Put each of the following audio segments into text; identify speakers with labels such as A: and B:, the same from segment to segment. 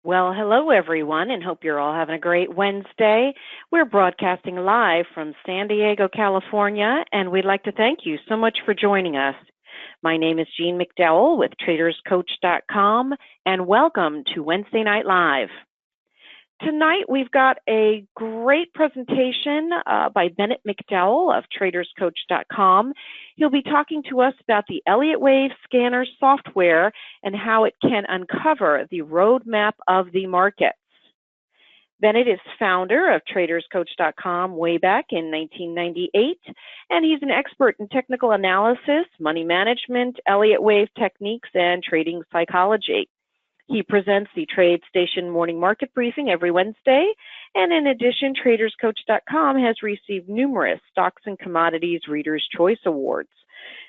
A: Well, hello everyone, and hope you're all having a great Wednesday. We're broadcasting live from San Diego, California, and we'd like to thank you so much for joining us. My name is Jean McDowell with TradersCoach.com, and welcome to Wednesday Night Live. Tonight, we've got a great presentation by Bennett McDowell of TradersCoach.com. He'll be talking to us about the Elliott Wave scanner software and how it can uncover the roadmap of the markets. Bennett is founder of TradersCoach.com way back in 1998, and he's an expert in technical analysis, money management, Elliott Wave techniques, and trading psychology. He presents the Trade Station Morning Market Briefing every Wednesday, and in addition, TradersCoach.com has received numerous Stocks and Commodities Reader's Choice Awards.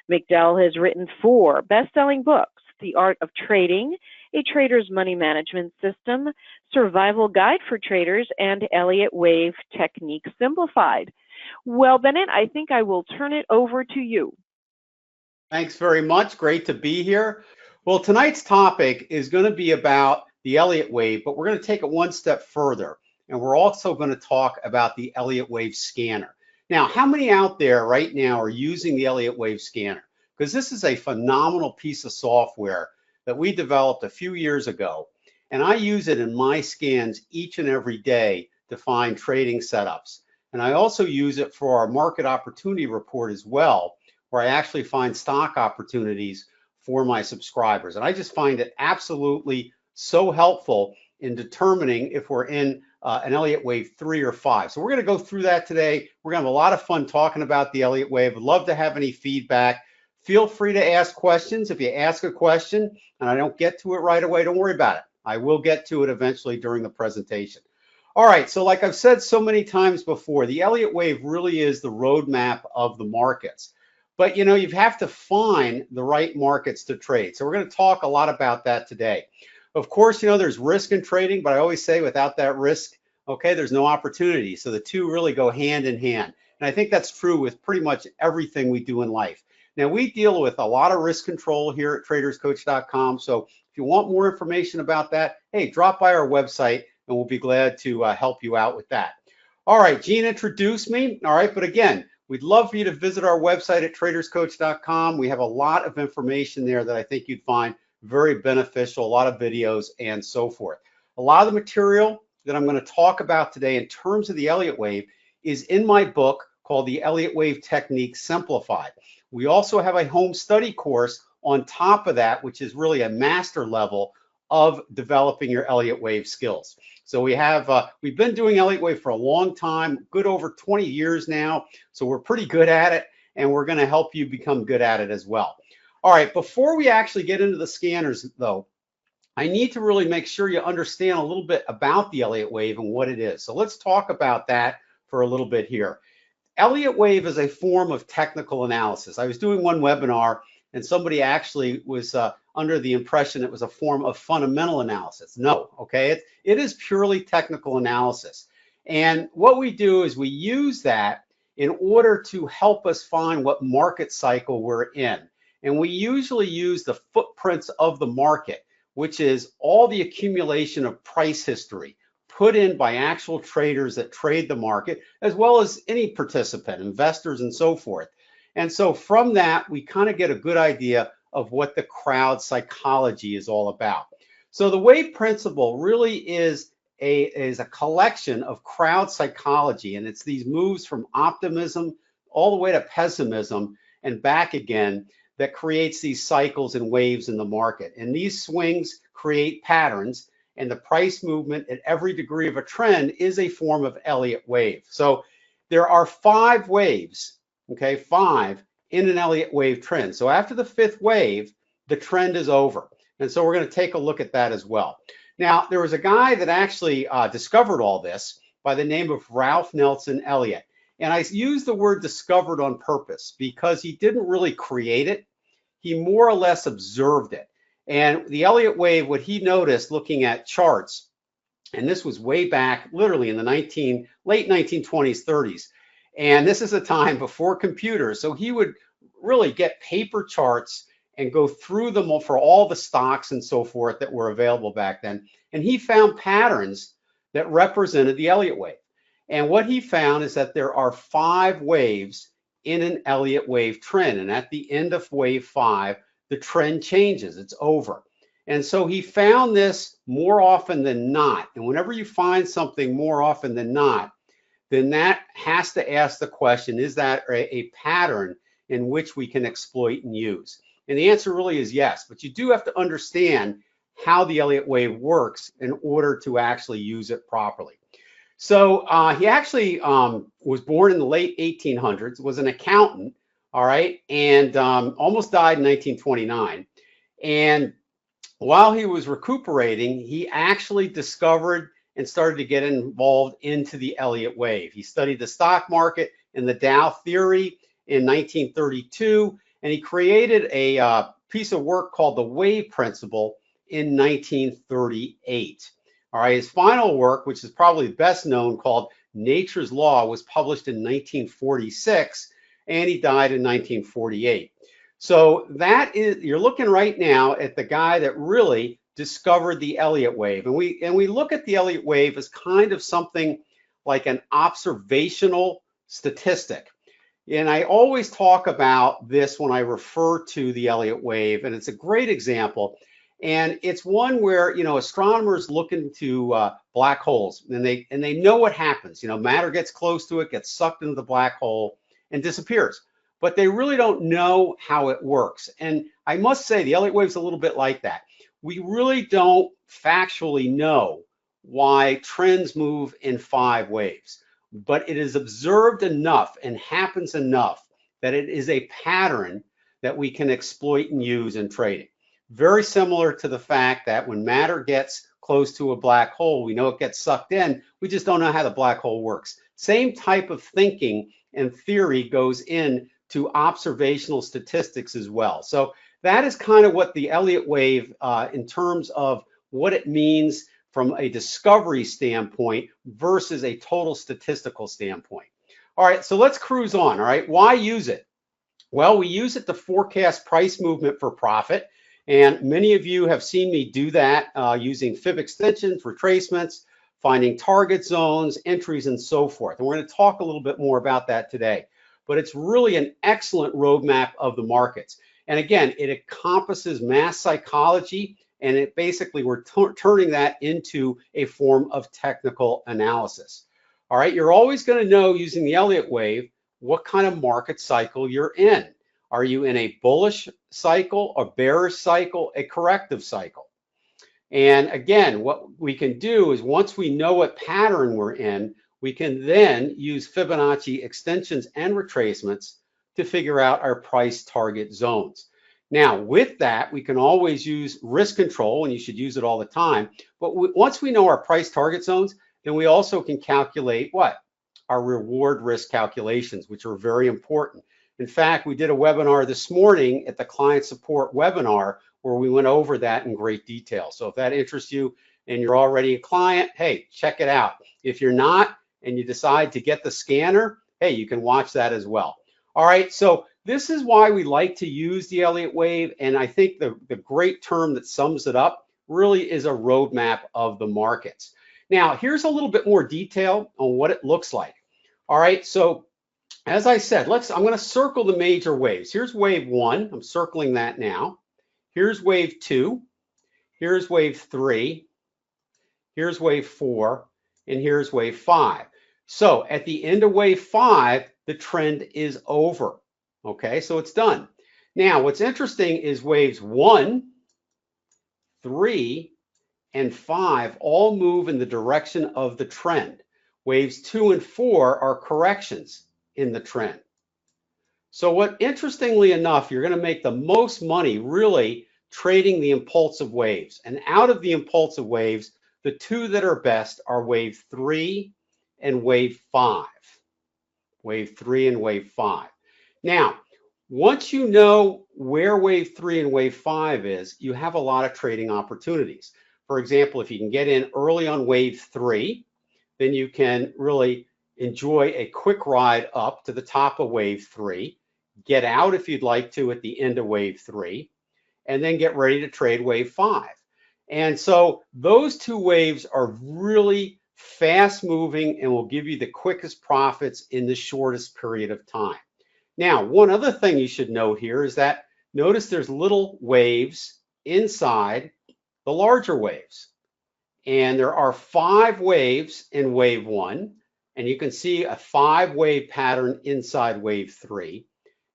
A: McDowell has written 4 best-selling books: The Art of Trading, A Trader's Money Management System, Survival Guide for Traders, and Elliott Wave Technique Simplified. Well, Bennett, I think I will turn it over to you.
B: Thanks very much. Great to be here. Well, tonight's topic is going to be about the Elliott Wave, but we're going to take it one step further, and we're also going to talk about the Elliott Wave scanner. Now, how many out there right now are using the Elliott Wave scanner? Because this is a phenomenal piece of software that we developed a few years ago, and I use it in my scans each and every day to find trading setups. And I also use it for our market opportunity report as well, where I actually find stock opportunities for my subscribers. And I just find it absolutely so helpful in determining if we're in an Elliott Wave 3 or 5. So we're going to go through that today. We're going to have a lot of fun talking about the Elliott Wave. I'd love to have any feedback. Feel free to ask questions. If you ask a question and I don't get to it right away, don't worry about it. I will get to it eventually during the presentation. All right, so like I've said so many times before, the Elliott Wave really is the roadmap of the markets. But you have to find the right markets to trade. So we're going to talk a lot about that today. Of course, there's risk in trading, but I always say without that risk, okay, there's no opportunity. So the two really go hand in hand. And I think that's true with pretty much everything we do in life. Now, we deal with a lot of risk control here at TradersCoach.com. So if you want more information about that, hey, drop by our website and we'll be glad to help you out with that. All right, Gene introduced me. All right, but again, we'd love for you to visit our website at TradersCoach.com. We have a lot of information there that I think you'd find very beneficial, a lot of videos and so forth. A lot of the material that I'm going to talk about today in terms of the Elliott Wave is in my book called the Elliott Wave Technique Simplified. We also have a home study course on top of that, which is really a master level of developing your Elliott Wave skills. So we've been doing Elliott Wave for a long time, good over 20 years now. So we're pretty good at it, and we're going to help you become good at it as well. All right, before we actually get into the scanners, though, I need to really make sure you understand a little bit about the Elliott Wave and what it is. So let's talk about that for a little bit here. Elliott Wave is a form of technical analysis. I was doing one webinar, and somebody actually was under the impression it was a form of fundamental analysis. No, okay, it is purely technical analysis. And what we do is we use that in order to help us find what market cycle we're in. And we usually use the footprints of the market, which is all the accumulation of price history put in by actual traders that trade the market, as well as any participant, investors and so forth. And so from that, we kind of get a good idea of what the crowd psychology is all about. So the wave principle really is a collection of crowd psychology, and it's these moves from optimism all the way to pessimism and back again that creates these cycles and waves in the market. And these swings create patterns, and the price movement at every degree of a trend is a form of Elliott Wave. So there are 5 waves, okay, 5 in an Elliott Wave trend. So after the 5th wave, the trend is over. And so we're going to take a look at that as well. Now, there was a guy that actually discovered all this by the name of Ralph Nelson Elliott. And I use the word discovered on purpose because he didn't really create it. He more or less observed it. And the Elliott Wave, what he noticed looking at charts, and this was way back literally in the late 1920s, 30s. And this is a time before computers. So he would really get paper charts and go through them for all the stocks and so forth that were available back then. And he found patterns that represented the Elliott wave. And what he found is that there are 5 waves in an Elliott wave trend. And at the end of wave 5, the trend changes. It's over. And so he found this more often than not. And whenever you find something more often than not, then that has to ask the question, is that a pattern in which we can exploit and use? And the answer really is yes, but you do have to understand how the Elliott wave works in order to actually use it properly. So he actually was born in the late 1800s, was an accountant, all right, and almost died in 1929. And while he was recuperating, he actually discovered and started to get involved into the Elliott wave. He studied the stock market and the Dow theory in 1932, and he created a piece of work called the wave principle in 1938. All right, his final work, which is probably best known, called Nature's Law, was published in 1946, and he died in 1948. So that is, you're looking right now at the guy that really discovered the Elliott wave. And we look at the Elliott wave as kind of something like an observational statistic. And I always talk about this when I refer to the Elliott wave, and it's a great example. And it's one where, you know, astronomers look into black holes, and they know what happens. You know, matter gets close to it, gets sucked into the black hole, and disappears. But they really don't know how it works. And I must say, the Elliott wave is a little bit like that. We really don't factually know why trends move in 5 waves, but it is observed enough and happens enough that it is a pattern that we can exploit and use in trading. Very similar to the fact that when matter gets close to a black hole, we know it gets sucked in, we just don't know how the black hole works. Same type of thinking and theory goes in to observational statistics as well. So that is kind of what the Elliott wave, in terms of what it means from a discovery standpoint versus a total statistical standpoint. All right, so let's cruise on. All right, why use it? Well, we use it to forecast price movement for profit. And many of you have seen me do that using fib extensions, retracements, finding target zones, entries, and so forth. And we're going to talk a little bit more about that today. But it's really an excellent roadmap of the markets. And again, it encompasses mass psychology, and it basically we're turning that into a form of technical analysis. All right, you're always going to know using the Elliott wave what kind of market cycle you're in. Are you in a bullish cycle, a bearish cycle, a corrective cycle? And again, what we can do is once we know what pattern we're in, we can then use Fibonacci extensions and retracements to figure out our price target zones. Now, with that, we can always use risk control, and you should use it all the time. But once we know our price target zones, then we also can calculate what? Our reward risk calculations, which are very important. In fact, we did a webinar this morning at the client support webinar where we went over that in great detail. So if that interests you and you're already a client, hey, check it out. If you're not and you decide to get the scanner, hey, you can watch that as well. All right, so this is why we like to use the Elliott wave, and I think the great term that sums it up really is a roadmap of the markets. Now, here's a little bit more detail on what it looks like. All right, so as I said, I'm going to circle the major waves. Here's wave 1. I'm circling that now. Here's wave 2. Here's wave 3. Here's wave 4. And here's wave 5. So at the end of wave 5, the trend is over. Okay, so it's done. Now, what's interesting is waves 1, 3, and 5 all move in the direction of the trend. Waves 2 and 4 are corrections in the trend. So what, interestingly enough, you're going to make the most money really trading the impulsive waves. And out of the impulsive waves, the 2 that are best are wave 3 and wave 5. Wave 3 and wave 5. Now, once you know where wave 3 and wave 5 is, you have a lot of trading opportunities. For example, if you can get in early on wave 3, then you can really enjoy a quick ride up to the top of wave 3, get out if you'd like to at the end of wave 3, and then get ready to trade wave 5. And so those two waves are really fast moving and will give you the quickest profits in the shortest period of time. Now, one other thing you should note here is that notice there's little waves inside the larger waves. And there are 5 waves in wave 1. And you can see a 5-wave pattern inside wave 3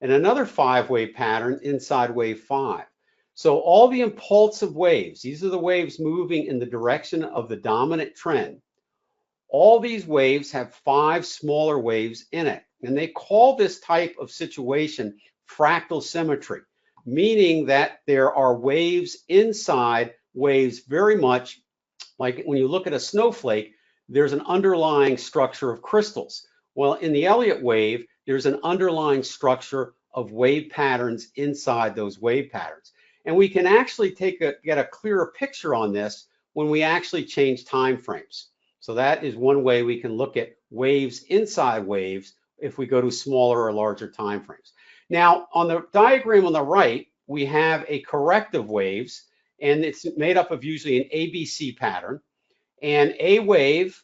B: and another 5-wave pattern inside wave 5. So all the impulsive waves, these are the waves moving in the direction of the dominant trend. All these waves have 5 smaller waves in it. And they call this type of situation fractal symmetry, meaning that there are waves inside waves, very much like when you look at a snowflake, there's an underlying structure of crystals. Well, in the Elliott wave, there's an underlying structure of wave patterns inside those wave patterns. And we can actually get a clearer picture on this when we actually change time frames. So that is one way we can look at waves inside waves if we go to smaller or larger time frames. Now, on the diagram on the right, we have a corrective waves, and it's made up of usually an ABC pattern. And A wave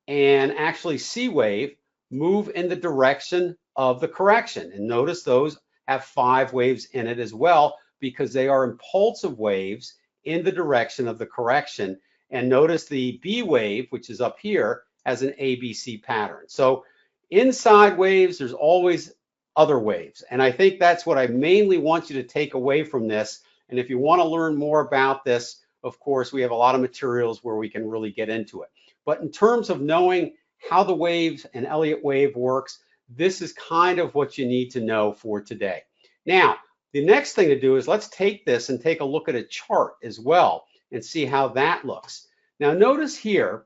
B: and actually C wave move in the direction of the correction. And notice those have 5 waves in it as well, because they are impulsive waves in the direction of the correction. And notice the B wave, which is up here, has an ABC pattern. So inside waves, there's always other waves. And I think that's what I mainly want you to take away from this. And if you want to learn more about this, of course, we have a lot of materials where we can really get into it. But in terms of knowing how the waves and Elliott wave works, this is kind of what you need to know for today. Now, the next thing to do is let's take this and take a look at a chart as well and see how that looks. Now, notice here,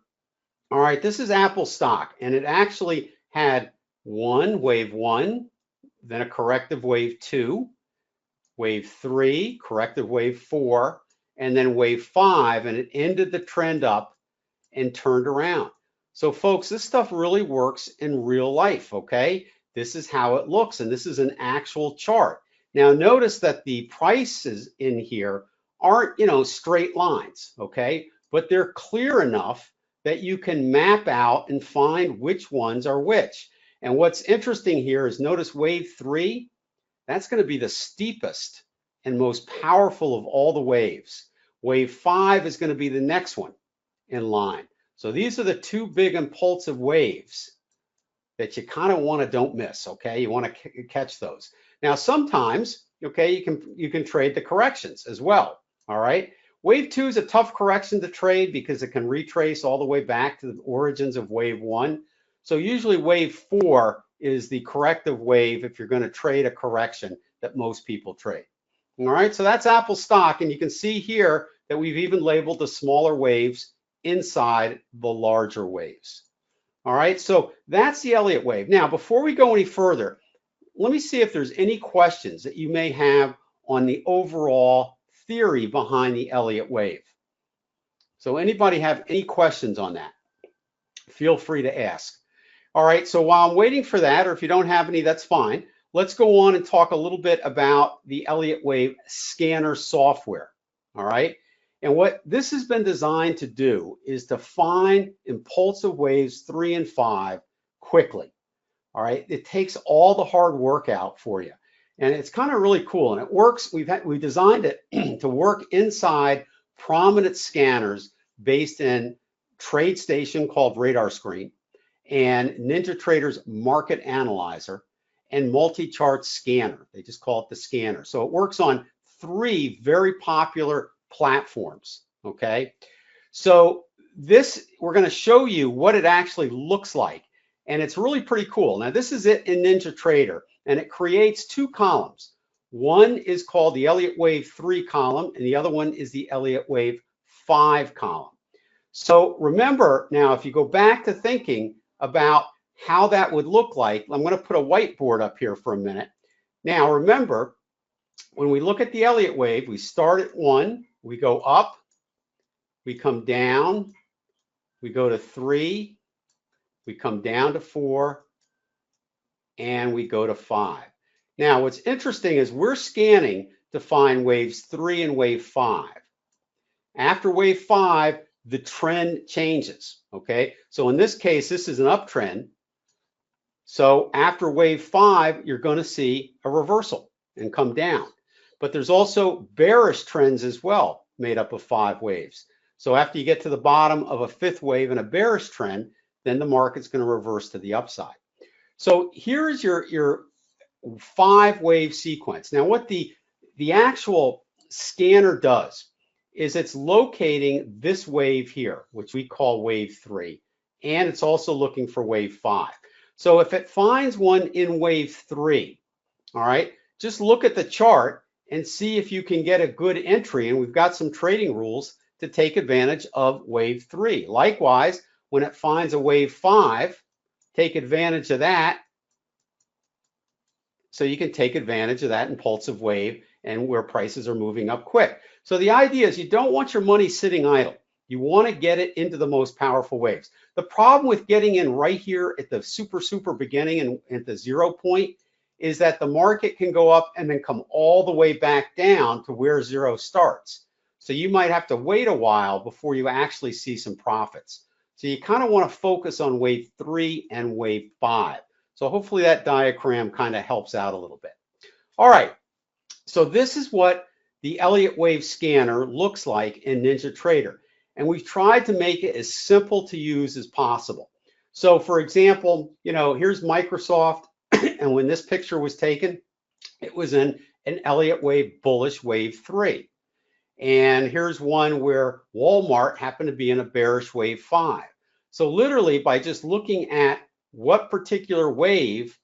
B: all right, this is Apple stock, and it actually had wave 1, then a corrective wave 2, wave 3, corrective wave 4, and then wave 5, and it ended the trend up and turned around. So folks, this stuff really works in real life, okay? This is how it looks, and this is an actual chart. Now notice that the prices in here aren't, straight lines, okay? But they're clear enough that you can map out and find which ones are which. And what's interesting here is notice wave 3, that's going to be the steepest and most powerful of all the waves. Wave 5 is going to be the next one in line. So these are the 2 big impulsive waves that you kind of don't miss, okay? You want to catch those. Now sometimes, okay, you can trade the corrections as well, all right? Wave 2 is a tough correction to trade because it can retrace all the way back to the origins of wave 1. So usually wave 4 is the corrective wave if you're going to trade a correction that most people trade. All right, so that's Apple stock, and you can see here that we've even labeled the smaller waves inside the larger waves. All right, so that's the Elliott wave. Now, before we go any further, let me see if there's any questions that you may have on the overall theory behind the Elliott wave. So anybody have any questions on that? Feel free to ask. All right, so while I'm waiting for that, or if you don't have any, that's fine. Let's go on and talk a little bit about the Elliott wave scanner software. All right, and what this has been designed to do is to find impulsive waves 3 and 5 quickly. All right, it takes all the hard work out for you, and it's kind of really cool. And it works. We designed it to work inside prominent scanners based in TradeStation called Radar Screen, and NinjaTrader's Market Analyzer, and Multi-Chart Scanner. They just call it the scanner. So it works on 3 very popular platforms, okay? So this, we're going to show you what it actually looks like, and it's really pretty cool. Now this is it in NinjaTrader, and it creates 2 columns. One is called the Elliott wave 3 column, and the other one is the Elliott wave 5 column. So remember now, if you go back to thinking about how that would look like, I'm going to put a whiteboard up here for a minute. Now remember, when we look at the Elliott wave, we start at 1, we go up, we come down, we go to 3, we come down to 4, and we go to 5. Now what's interesting is we're scanning to find waves 3 and wave 5. After wave 5, the trend changes, okay? So in this case, this is an uptrend. So after wave 5, you're going to see a reversal and come down. But there's also bearish trends as well, made up of 5 waves. So after you get to the bottom of a 5th wave and a bearish trend, then the market's going to reverse to the upside. So here's your 5-wave sequence. Now what the actual scanner does is it's locating this wave here, which we call wave 3, and it's also looking for wave 5. So if it finds one in wave 3, all right, just look at the chart and see if you can get a good entry. And we've got some trading rules to take advantage of wave 3. Likewise, when it finds a wave 5, take advantage of that. So you can take advantage of that impulsive wave and where prices are moving up quick. So the idea is you don't want your money sitting idle. You want to get it into the most powerful waves. The problem with getting in right here at the super beginning and at the 0 point is that the market can go up and then come all the way back down to where 0 starts. So you might have to wait a while before you actually see some profits. So you kind of want to focus on wave 3 and wave 5. So hopefully that diagram kind of helps out a little bit. All right, so this is what the Elliott wave scanner looks like in NinjaTrader. And we've tried to make it as simple to use as possible. So for example, you know, here's Microsoft, and when this picture was taken, it was in an Elliott wave bullish wave 3. And here's one where Walmart happened to be in a bearish wave 5. So literally by just looking at what particular wave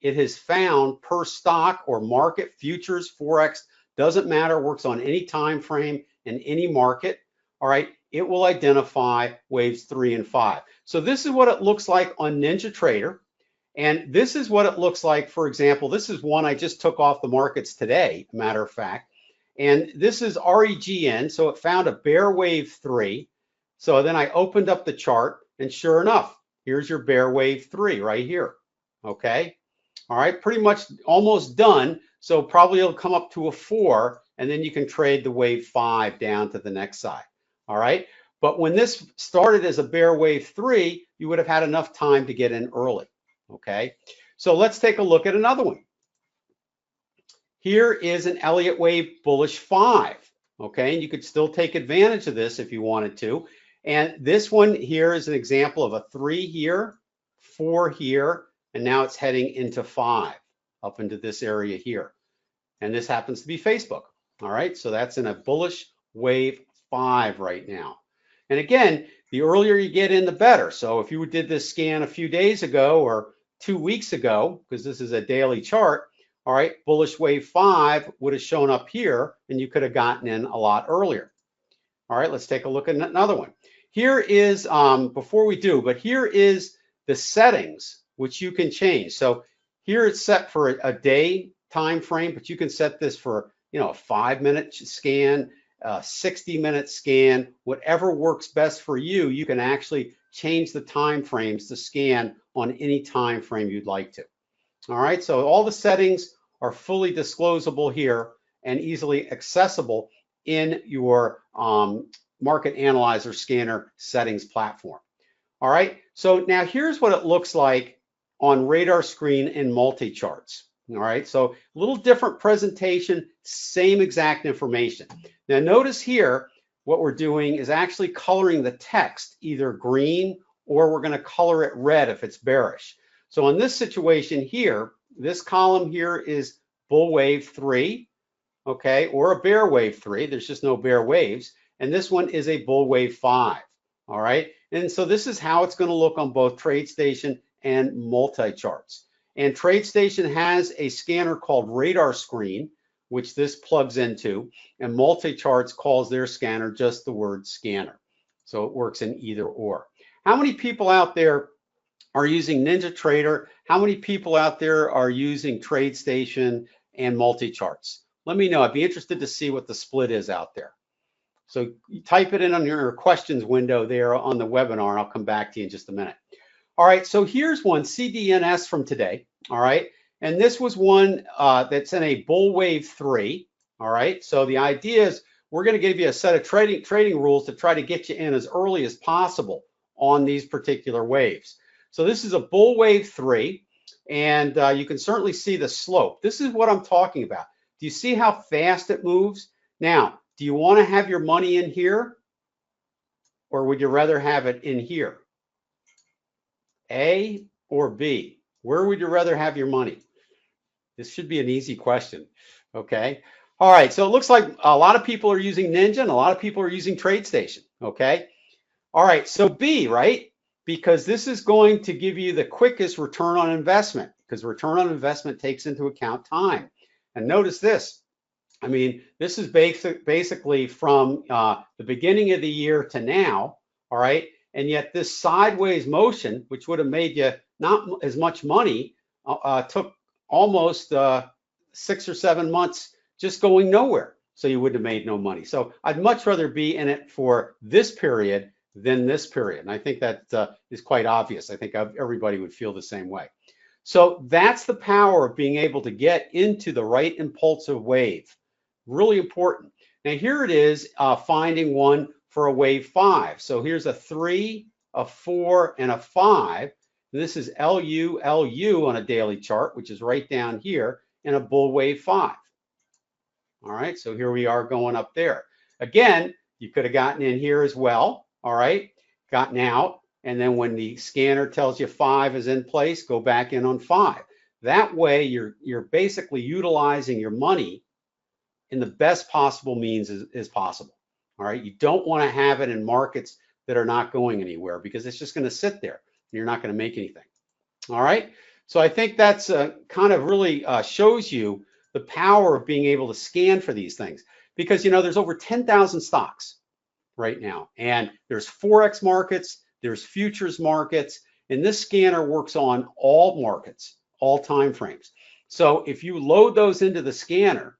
B: it has found per stock or market, futures, Forex, doesn't matter, works on any time frame in any market, all right, it will identify waves 3 and 5. So this is what it looks like on NinjaTrader. And this is what it looks like, for example, this is one I just took off the markets today, matter of fact. And this is REGN, so it found a bear wave 3. So then I opened up the chart, and sure enough, here's your bear wave 3 right here, okay? All right, pretty much almost done. So probably it'll come up to a 4, and then you can trade the wave 5 down to the next side. All right, but when this started as a bear wave 3, you would have had enough time to get in early. Okay, so let's take a look at another one. Here is an Elliott wave bullish 5. Okay, and you could still take advantage of this if you wanted to. And this one here is an example of a 3 here, 4 here, and now it's heading into 5 up into this area here. And this happens to be Facebook. All right, so that's in a bullish wave 5 right now. And again, the earlier you get in, the better. So if you did this scan a few days ago or 2 weeks ago, because this is a daily chart, all right, bullish wave 5 would have shown up here and you could have gotten in a lot earlier. All right, let's take a look at another one. Here is, before we do, but here is the settings which you can change. So here it's set for a day time frame, but you can set this for, you know, a 5-minute scan, 60-minute scan, whatever works best for you. You can actually change the time frames to scan on any time frame you'd like to. All right, so all the settings are fully disclosable here and easily accessible in your market analyzer scanner settings platform. All right, so now here's what it looks like on radar screen in multi-charts. All right, so a little different presentation, same exact information. Now notice here, what we're doing is actually coloring the text either green or we're going to color it red if it's bearish. So in this situation here, this column here is bull wave 3, okay, or a bear wave 3. There's just no bear waves. And this one is a bull wave 5, all right? And so this is how it's going to look on both TradeStation and multi-charts. And TradeStation has a scanner called Radar Screen, which this plugs into, and multi-charts calls their scanner just the word scanner. So it works in either or. How many people out there are using NinjaTrader? How many people out there are using TradeStation and multi-charts? Let me know. I'd be interested to see what the split is out there. So you type it in on your questions window there on the webinar, and I'll come back to you in just a minute. All right, so here's one, CDNS from today, all right? And this was one that's in a bull wave 3, All right. So the idea is we're going to give you a set of trading rules to try to get you in as early as possible on these particular waves. So this is a bull wave 3, and you can certainly see the slope. This is what I'm talking about. Do you see how fast it moves? Now, do you want to have your money in here, or would you rather have it in here? A or B? Where would you rather have your money? This should be an easy question. Okay. All right. So it looks like a lot of people are using Ninja and a lot of people are using TradeStation. Okay. All right. So B, right? Because this is going to give you the quickest return on investment, because return on investment takes into account time. And notice this. I mean, this is basically from the beginning of the year to now. All right. And yet this sideways motion, which would have made you not as much money, took almost 6 or 7 months just going nowhere. So you would have made no money. So I'd much rather be in it for this period than this period. And I think that is quite obvious. I think everybody would feel the same way. So that's the power of being able to get into the right impulsive wave. Really important. Now here it is, finding one for a wave 5. So here's a 3, a 4, and a 5. This is LU, LU on a daily chart, which is right down here in a bull wave 5. All right, so here we are going up there. Again, you could have gotten in here as well. All right, gotten out. And then when the scanner tells you 5 is in place, go back in on 5. That way you're basically utilizing your money in the best possible means as possible. All right, you don't want to have it in markets that are not going anywhere, because it's just going to sit there and you're not going to make anything. All right, so I think that's kind of really shows you the power of being able to scan for these things, because there's over 10,000 stocks right now, and there's Forex markets, there's futures markets, and this scanner works on all markets, all time frames. So if you load those into the scanner,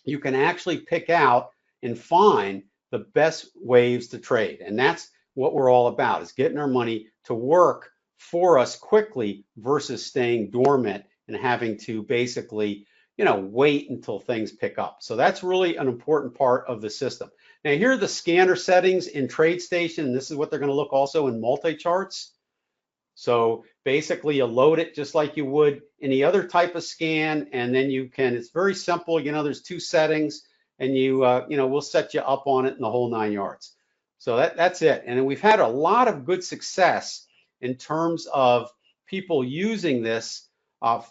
B: you can actually pick out and find the best waves to trade. And that's what we're all about, is getting our money to work for us quickly versus staying dormant and having to basically, wait until things pick up. So that's really an important part of the system. Now, here are the scanner settings in TradeStation, and this is what they're going to look also in multi-charts. So basically you load it just like you would any other type of scan, and then it's very simple. There's 2 settings, and we'll set you up on it in the whole 9 yards. So that's it. And we've had a lot of good success in terms of people using this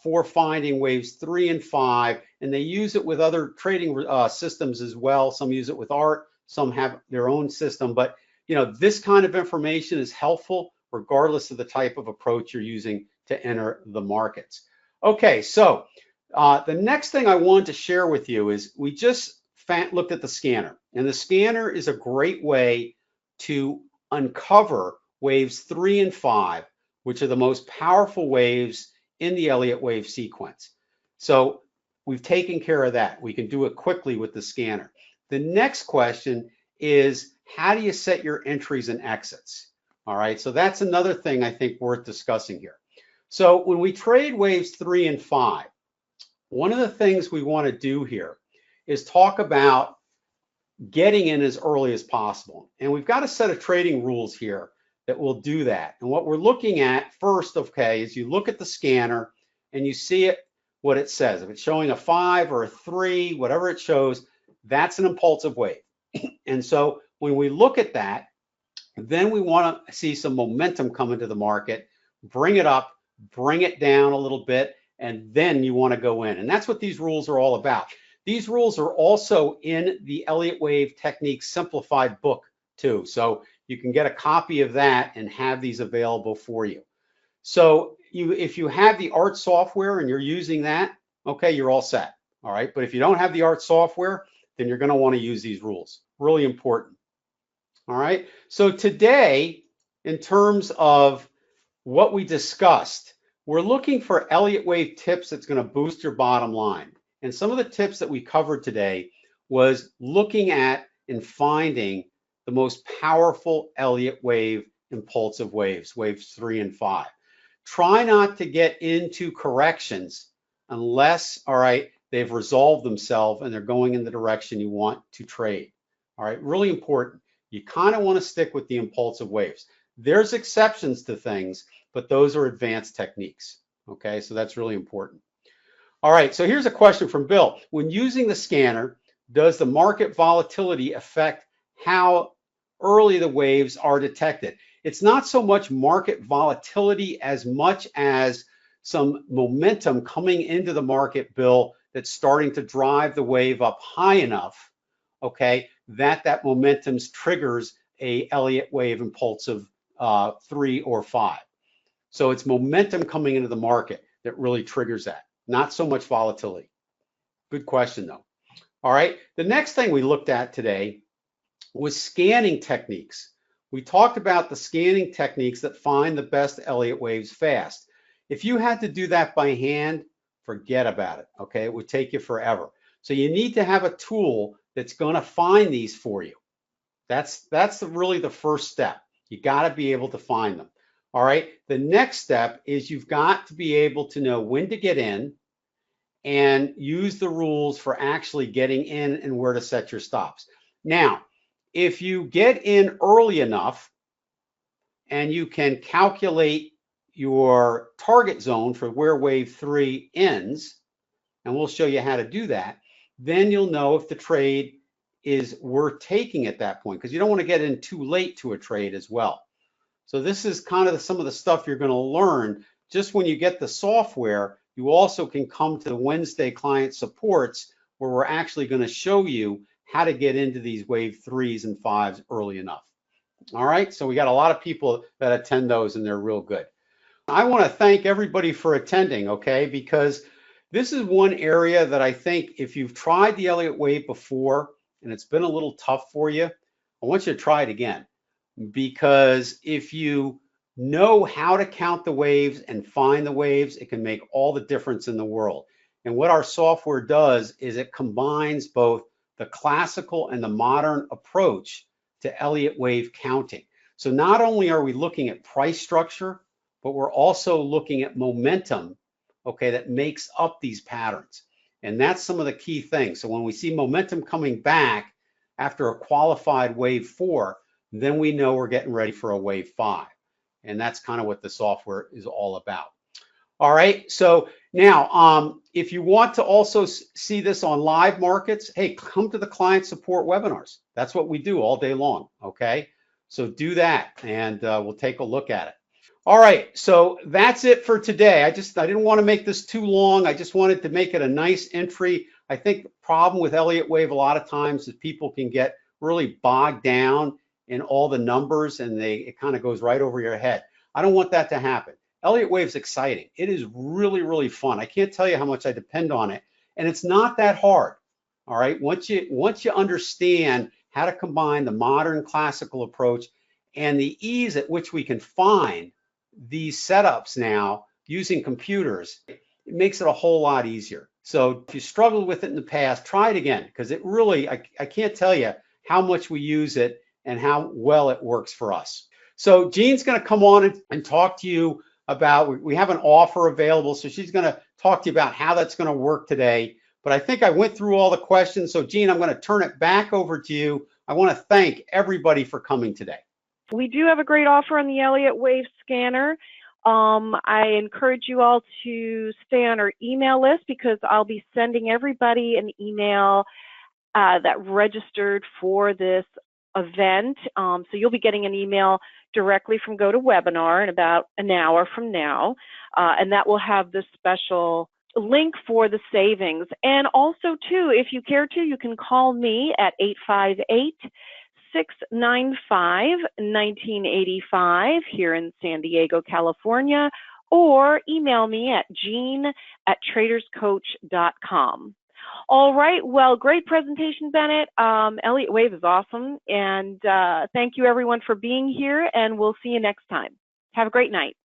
B: for finding waves 3 and 5, and they use it with other trading systems as well. Some use it with ART, some have their own system, but this kind of information is helpful regardless of the type of approach you're using to enter the markets. Okay, so the next thing I wanted to share with you is we just looked at the scanner, and the scanner is a great way to uncover waves 3 and 5, which are the most powerful waves in the Elliott wave sequence. So we've taken care of that. We can do it quickly with the scanner. The next question is, how do you set your entries and exits? All right, so that's another thing I think worth discussing here. So when we trade waves 3 and 5, one of the things we want to do here is talk about getting in as early as possible. And we've got a set of trading rules here that will do that. And what we're looking at first, okay, is you look at the scanner and you see what it says. If it's showing a 5 or a 3, whatever it shows, that's an impulsive wave. And so when we look at that, then we want to see some momentum come into the market, bring it up, bring it down a little bit, and then you want to go in. And that's what these rules are all about. These rules are also in the Elliott Wave Techniques Simplified book too. So you can get a copy of that and have these available for you. So if you have the ART software and you're using that, okay, you're all set. All right. But if you don't have the ART software, then you're going to want to use these rules. Really important. All right. So today, in terms of what we discussed, we're looking for Elliott Wave tips that's going to boost your bottom line. And some of the tips that we covered today was looking at and finding the most powerful Elliott Wave impulsive waves, waves 3 and 5. Try not to get into corrections unless, all right, they've resolved themselves and they're going in the direction you want to trade. All right, really important. You kind of want to stick with the impulsive waves. There's exceptions to things, but those are advanced techniques. Okay, so that's really important. All right, so here's a question from Bill. When using the scanner, does the market volatility affect how early the waves are detected? It's not so much market volatility as much as some momentum coming into the market, Bill, that's starting to drive the wave up high enough, okay, that momentum triggers a Elliott wave impulsive 3 or 5. So it's momentum coming into the market that really triggers that, not so much volatility. Good question though. All right, the next thing we looked at today was scanning techniques. We talked about the scanning techniques that find the best Elliott waves fast. If you had to do that by hand, forget about it, okay? It would take you forever. So you need to have a tool that's going to find these for you. That's really the first step. You got to be able to find them. All right, the next step is you've got to be able to know when to get in and use the rules for actually getting in and where to set your stops. Now, if you get in early enough and you can calculate your target zone for where wave 3 ends, and we'll show you how to do that, then you'll know if the trade is worth taking at that point, because you don't want to get in too late to a trade as well. So this is kind of some of the stuff you're going to learn. Just when you get the software, you also can come to the Wednesday client supports where we're actually going to show you how to get into these wave 3s and 5s early enough. All right, so we got a lot of people that attend those and they're real good. I want to thank everybody for attending, okay, because this is one area that I think if you've tried the Elliott wave before and it's been a little tough for you, I want you to try it again. Because if you know how to count the waves and find the waves, it can make all the difference in the world. And what our software does is it combines both the classical and the modern approach to Elliott wave counting. So not only are we looking at price structure, but we're also looking at momentum, okay, that makes up these patterns. And that's some of the key things. So when we see momentum coming back after a qualified wave 4, then we know we're getting ready for a wave 5. And that's kind of what the software is all about. All right, so now if you want to also see this on live markets, hey, come to the client support webinars. That's what we do all day long, okay? So do that and we'll take a look at it. All right, so that's it for today. I didn't want to make this too long. I just wanted to make it a nice entry. I think the problem with Elliott wave a lot of times is people can get really bogged down in all the numbers and it kind of goes right over your head. I don't want that to happen. Elliott wave's exciting. It is really, really fun. I can't tell you how much I depend on it. And it's not that hard. All right. Once you understand how to combine the modern classical approach and the ease at which we can find these setups now using computers, it makes it a whole lot easier. So if you struggled with it in the past, try it again, because it really, I can't tell you how much we use it and how well it works for us. So Jean's going to come on and talk to you about, we have an offer available. So she's going to talk to you about how that's going to work today. But I think I went through all the questions. So Jean, I'm going to turn it back over to you. I want to thank everybody for coming today.
A: We do have a great offer on the Elliott Wave Scanner. I encourage you all to stay on our email list because I'll be sending everybody an email that registered for this event. So you'll be getting an email directly from GoToWebinar in about an hour from now, and that will have this special link for the savings. And also, too, if you care to, you can call me at 858-695-1985 here in San Diego, California, or email me at jean@traderscoach.com. All right, well, great presentation, Bennett. Elliott Wave is awesome, and thank you everyone for being here, and we'll see you next time. Have a great night.